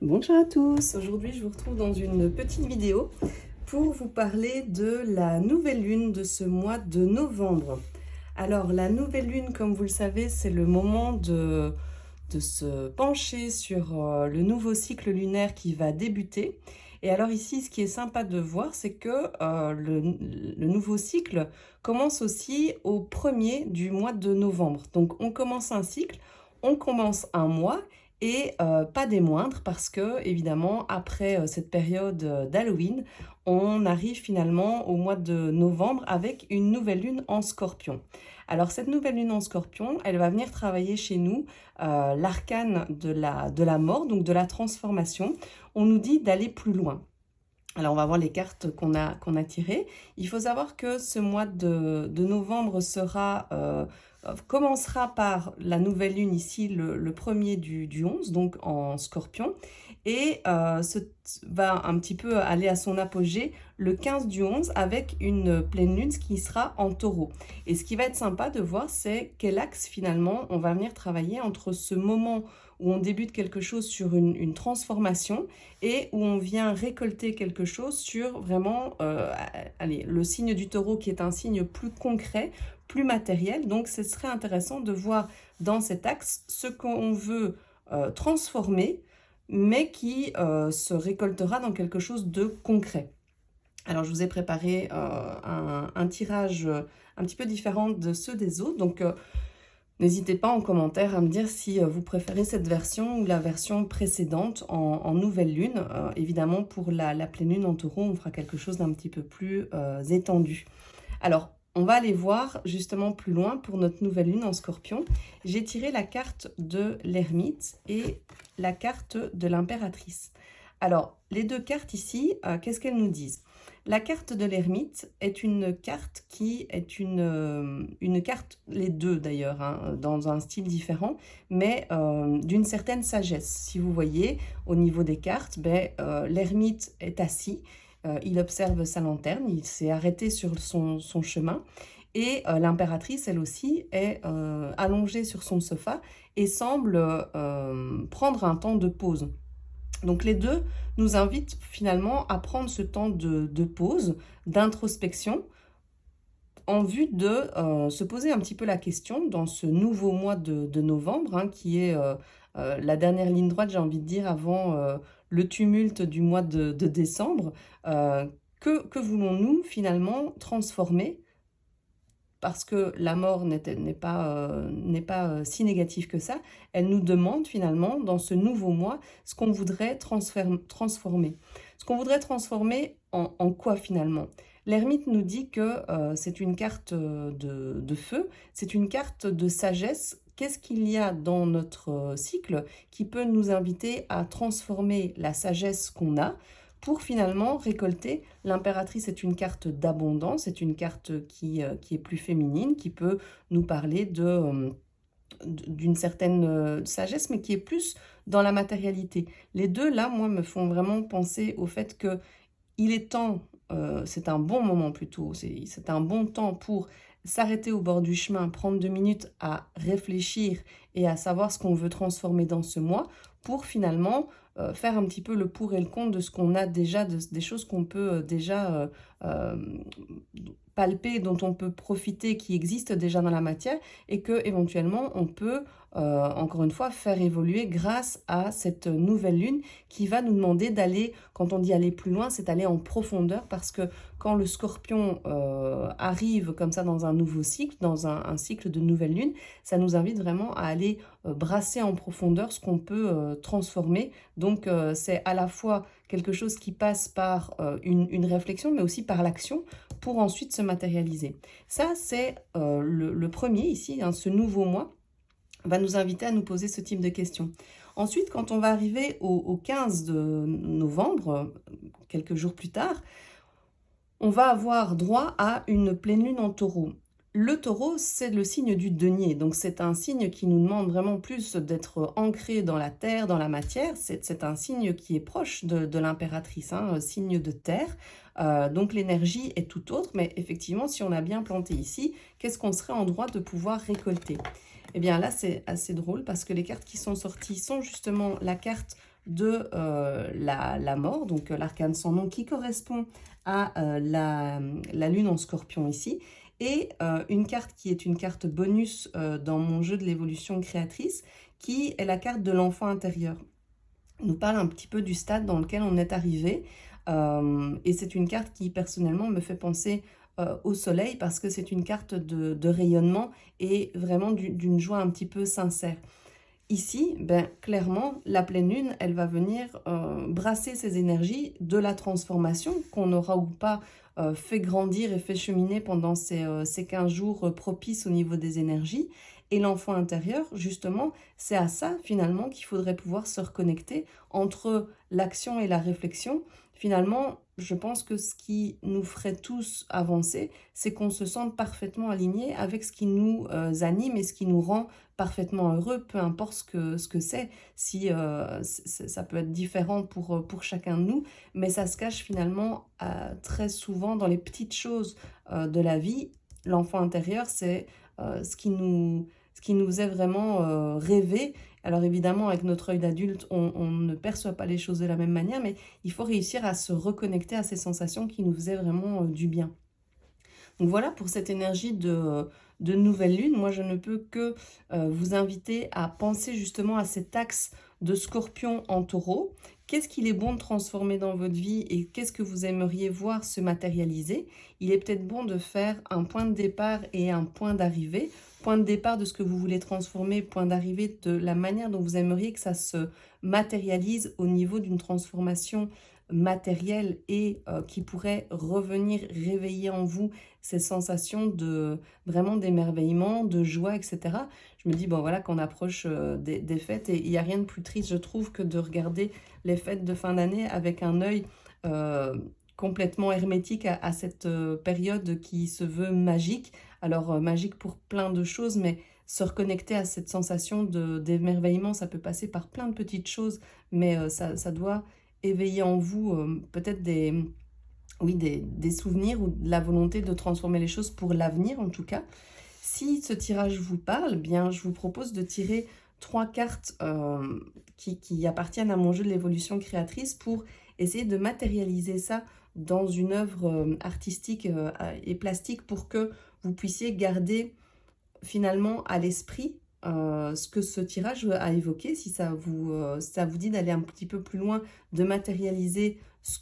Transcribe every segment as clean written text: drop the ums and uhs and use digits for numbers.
Bonjour à tous, aujourd'hui je vous retrouve dans une petite vidéo pour vous parler de la nouvelle lune de ce mois de novembre. Alors la nouvelle lune, comme vous le savez, c'est le moment de se pencher sur le nouveau cycle lunaire qui va débuter. Et alors ici, ce qui est sympa de voir, c'est que le nouveau cycle commence aussi au 1er du mois de novembre. Donc on commence un cycle, on commence un mois et pas des moindres parce que évidemment après cette période d'Halloween, on arrive finalement au mois de novembre avec une nouvelle lune en Scorpion. Alors cette nouvelle lune en Scorpion, elle va venir travailler chez nous l'arcane de la mort, donc de la transformation. On nous dit d'aller plus loin. Alors on va voir les cartes qu'on a tirées. Il faut savoir que ce mois de novembre commencera par la nouvelle lune ici le 1er du 11, donc en Scorpion, et va un petit peu aller à son apogée le 15 du 11 avec une pleine lune qui sera en Taureau. Et ce qui va être sympa de voir, c'est quel axe finalement on va venir travailler entre ce moment où on débute quelque chose sur une transformation et où on vient récolter quelque chose sur vraiment allez, le signe du Taureau qui est un signe plus concret, plus matériel. Donc ce serait intéressant de voir dans cet axe ce qu'on veut transformer, mais qui se récoltera dans quelque chose de concret. Alors je vous ai préparé un tirage un petit peu différent de ceux des autres. Donc n'hésitez pas en commentaire à me dire si vous préférez cette version ou la version précédente en nouvelle lune. Évidemment, pour la pleine lune en Taureau, on fera quelque chose d'un petit peu plus étendu. Alors, on va aller voir justement plus loin pour notre nouvelle lune en Scorpion. J'ai tiré la carte de l'ermite et la carte de l'impératrice. Alors, les deux cartes ici, qu'est-ce qu'elles nous disent? La carte de l'ermite est une carte qui est une carte, les deux d'ailleurs, hein, dans un style différent, mais d'une certaine sagesse. Si vous voyez, au niveau des cartes, l'ermite est assis, il observe sa lanterne, il s'est arrêté sur son chemin, et l'impératrice, elle aussi, est allongée sur son sofa et semble prendre un temps de pause. Donc les deux nous invitent finalement à prendre ce temps de pause, d'introspection, en vue de se poser un petit peu la question dans ce nouveau mois de novembre, hein, qui est la dernière ligne droite, j'ai envie de dire, avant le tumulte du mois de décembre. Que voulons-nous finalement transformer? Parce que la mort n'est pas si négative que ça, elle nous demande finalement, dans ce nouveau mois, ce qu'on voudrait transformer. Ce qu'on voudrait transformer en quoi finalement? L'ermite nous dit que c'est une carte de feu, c'est une carte de sagesse. Qu'est-ce qu'il y a dans notre cycle qui peut nous inviter à transformer la sagesse qu'on a pour finalement récolter? L'impératrice est une carte d'abondance, c'est une carte qui est plus féminine, qui peut nous parler d'une certaine sagesse, mais qui est plus dans la matérialité. Les deux, là, moi, me font vraiment penser au fait que il est temps, c'est un bon moment plutôt, c'est un bon temps pour s'arrêter au bord du chemin, prendre 2 minutes à réfléchir et à savoir ce qu'on veut transformer dans ce mois pour finalement faire un petit peu le pour et le contre de ce qu'on a déjà, des choses qu'on peut déjà euh, palper, dont on peut profiter, qui existent déjà dans la matière et que éventuellement on peut encore une fois faire évoluer grâce à cette nouvelle lune qui va nous demander d'aller, quand on dit aller plus loin, c'est aller en profondeur, parce que quand le scorpion arrive comme ça dans un nouveau cycle, dans un cycle de nouvelle lune, ça nous invite vraiment à aller brasser en profondeur ce qu'on peut transformer. Donc c'est à la fois quelque chose qui passe par une réflexion, mais aussi par l'action pour ensuite se matérialiser. Ça, c'est le premier ici, hein, ce nouveau mois va nous inviter à nous poser ce type de questions. Ensuite, quand on va arriver au 15 de novembre, quelques jours plus tard, on va avoir droit à une pleine lune en taureau. Le taureau, c'est le signe du denier, donc c'est un signe qui nous demande vraiment plus d'être ancré dans la terre, dans la matière. C'est un signe qui est proche de l'impératrice, hein, un signe de terre. Donc l'énergie est tout autre, mais effectivement, si on a bien planté ici, qu'est-ce qu'on serait en droit de pouvoir récolter? Eh bien là, c'est assez drôle parce que les cartes qui sont sorties sont justement la carte de la mort, donc l'arcane sans nom qui correspond à la lune en scorpion ici, et une carte qui est une carte bonus dans mon jeu de l'évolution créatrice, qui est la carte de l'enfant intérieur. Il nous parle un petit peu du stade dans lequel on est arrivé, et c'est une carte qui personnellement me fait penser au soleil, parce que c'est une carte de rayonnement et vraiment d'une joie un petit peu sincère. Ici, ben, clairement, la pleine lune, elle va venir brasser ces énergies de la transformation qu'on aura ou pas fait grandir et fait cheminer pendant ces 15 jours propices au niveau des énergies. Et l'enfant intérieur, justement, c'est à ça, finalement, qu'il faudrait pouvoir se reconnecter entre l'action et la réflexion. Finalement, je pense que ce qui nous ferait tous avancer, c'est qu'on se sente parfaitement aligné avec ce qui nous anime et ce qui nous rend parfaitement heureux, peu importe ce que c'est. Si ça peut être différent pour chacun de nous, mais ça se cache finalement très souvent dans les petites choses de la vie. L'enfant intérieur, c'est ce qui nous est vraiment rêvé. Alors évidemment, avec notre œil d'adulte, on ne perçoit pas les choses de la même manière, mais il faut réussir à se reconnecter à ces sensations qui nous faisaient vraiment du bien. Donc voilà pour cette énergie de nouvelle lune. Moi, je ne peux que vous inviter à penser justement à cet axe de Scorpion en Taureau. Qu'est-ce qu'il est bon de transformer dans votre vie et qu'est-ce que vous aimeriez voir se matérialiser? Il est peut-être bon de faire un point de départ et un point d'arrivée. Point de départ de ce que vous voulez transformer, point d'arrivée de la manière dont vous aimeriez que ça se matérialise au niveau d'une transformation matérielle et qui pourrait revenir réveiller en vous ces sensations de vraiment d'émerveillement, de joie, etc. Je me dis, bon voilà, qu'on approche des fêtes et il n'y a rien de plus triste, je trouve, que de regarder les fêtes de fin d'année avec un œil complètement hermétique à cette période qui se veut magique. Alors, magique pour plein de choses, mais se reconnecter à cette sensation d'émerveillement, ça peut passer par plein de petites choses, mais ça doit éveiller en vous peut-être oui, des souvenirs ou de la volonté de transformer les choses pour l'avenir en tout cas. Si ce tirage vous parle, bien je vous propose de tirer 3 cartes qui appartiennent à mon jeu de l'évolution créatrice pour essayer de matérialiser ça dans une œuvre artistique et plastique pour que vous puissiez garder finalement à l'esprit ce que ce tirage a évoqué, si ça vous dit d'aller un petit peu plus loin, de matérialiser ce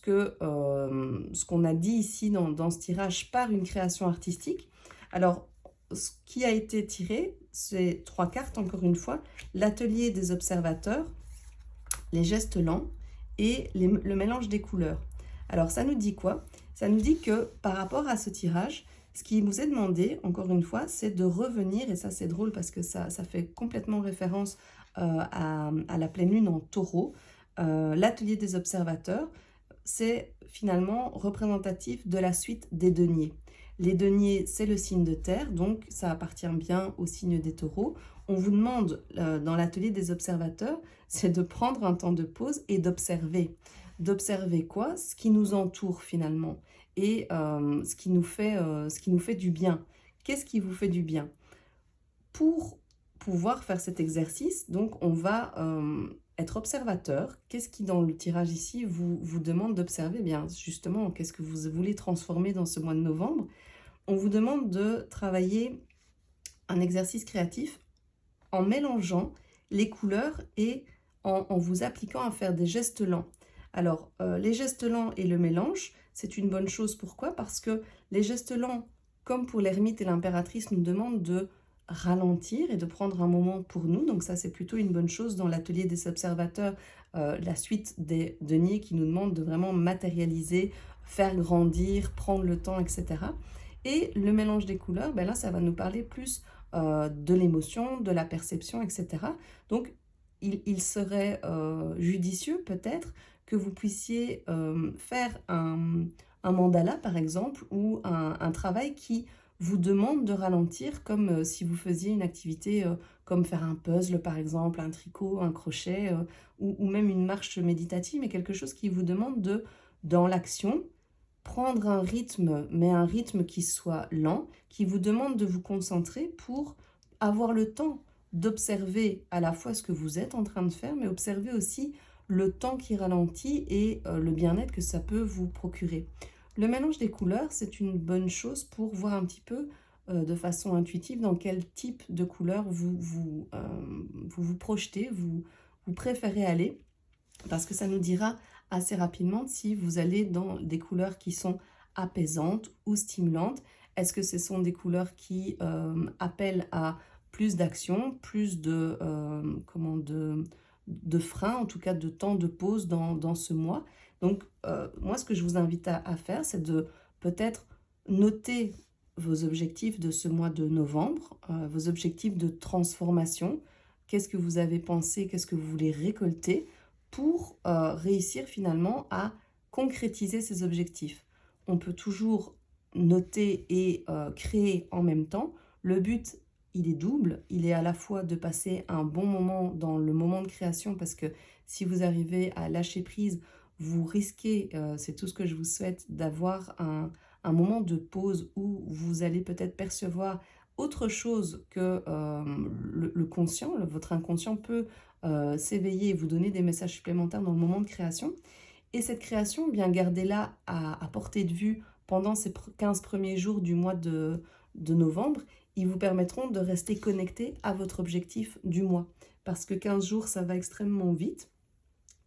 qu'on a dit ici dans ce tirage par une création artistique. Alors, ce qui a été tiré, c'est 3 cartes, encore une fois, l'atelier des observateurs, les gestes lents et le mélange des couleurs. Alors, ça nous dit quoi? Ça nous dit que par rapport à ce tirage, ce qui vous est demandé, encore une fois, c'est de revenir, et ça c'est drôle parce que ça fait complètement référence à la pleine lune en Taureau. L'atelier des observateurs, c'est finalement représentatif de la suite des deniers. Les deniers, c'est le signe de terre, donc ça appartient bien au signe des taureaux. On vous demande dans l'atelier des observateurs, c'est de prendre un temps de pause et d'observer. D'observer quoi? Ce qui nous entoure finalement et ce qui nous fait du bien. Qu'est-ce qui vous fait du bien? Pour pouvoir faire cet exercice, donc on va être observateur. Qu'est-ce qui dans le tirage ici vous demande d'observer? Bien justement, qu'est-ce que vous voulez transformer dans ce mois de novembre? On vous demande de travailler un exercice créatif en mélangeant les couleurs et en vous appliquant à faire des gestes lents. Alors, les gestes lents et le mélange, c'est une bonne chose. Pourquoi? Parce que les gestes lents, comme pour l'ermite et l'impératrice, nous demandent de ralentir et de prendre un moment pour nous. Donc ça, c'est plutôt une bonne chose dans l'atelier des observateurs, la suite des deniers qui nous demandent de vraiment matérialiser, faire grandir, prendre le temps, etc. Et le mélange des couleurs, ben là, ça va nous parler plus de l'émotion, de la perception, etc. Donc, il serait judicieux peut-être que vous puissiez faire un mandala, par exemple, ou un travail qui vous demande de ralentir, comme si vous faisiez une activité comme faire un puzzle, par exemple, un tricot, un crochet, ou même une marche méditative, mais quelque chose qui vous demande de, dans l'action, prendre un rythme, mais un rythme qui soit lent, qui vous demande de vous concentrer pour avoir le temps d'observer à la fois ce que vous êtes en train de faire, mais observer aussi le temps qui ralentit et le bien-être que ça peut vous procurer. Le mélange des couleurs, c'est une bonne chose pour voir un petit peu de façon intuitive dans quel type de couleur vous projetez, vous préférez aller, parce que ça nous dira assez rapidement si vous allez dans des couleurs qui sont apaisantes ou stimulantes. Est-ce que ce sont des couleurs qui appellent à plus d'action, plus de frein, en tout cas de temps de pause dans ce mois. Donc, moi, ce que je vous invite à faire, c'est de peut-être noter vos objectifs de ce mois de novembre, vos objectifs de transformation. Qu'est-ce que vous avez pensé, qu'est-ce que vous voulez récolter pour réussir finalement à concrétiser ces objectifs. On peut toujours noter et créer en même temps. Le but, il est double. Il est à la fois de passer un bon moment dans le moment de création, parce que si vous arrivez à lâcher prise, vous risquez, c'est tout ce que je vous souhaite, d'avoir un moment de pause où vous allez peut-être percevoir autre chose que le conscient. Votre inconscient peut s'éveiller et vous donner des messages supplémentaires dans le moment de création. Et cette création, bien gardez-la à portée de vue pendant ces 15 premiers jours du mois de novembre. Ils vous permettront de rester connecté à votre objectif du mois. Parce que 15 jours, ça va extrêmement vite.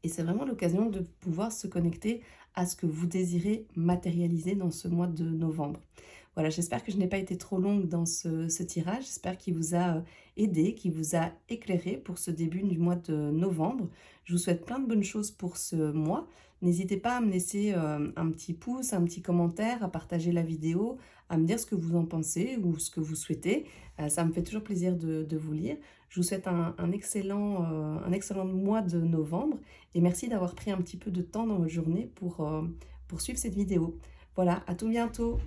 Et c'est vraiment l'occasion de pouvoir se connecter à ce que vous désirez matérialiser dans ce mois de novembre. Voilà, j'espère que je n'ai pas été trop longue dans ce tirage. J'espère qu'il vous a aidé, qu'il vous a éclairé pour ce début du mois de novembre. Je vous souhaite plein de bonnes choses pour ce mois. N'hésitez pas à me laisser un petit pouce, un petit commentaire, à partager la vidéo, à me dire ce que vous en pensez ou ce que vous souhaitez. Ça me fait toujours plaisir de vous lire. Je vous souhaite un excellent mois de novembre et merci d'avoir pris un petit peu de temps dans votre journée pour suivre cette vidéo. Voilà, à tout bientôt!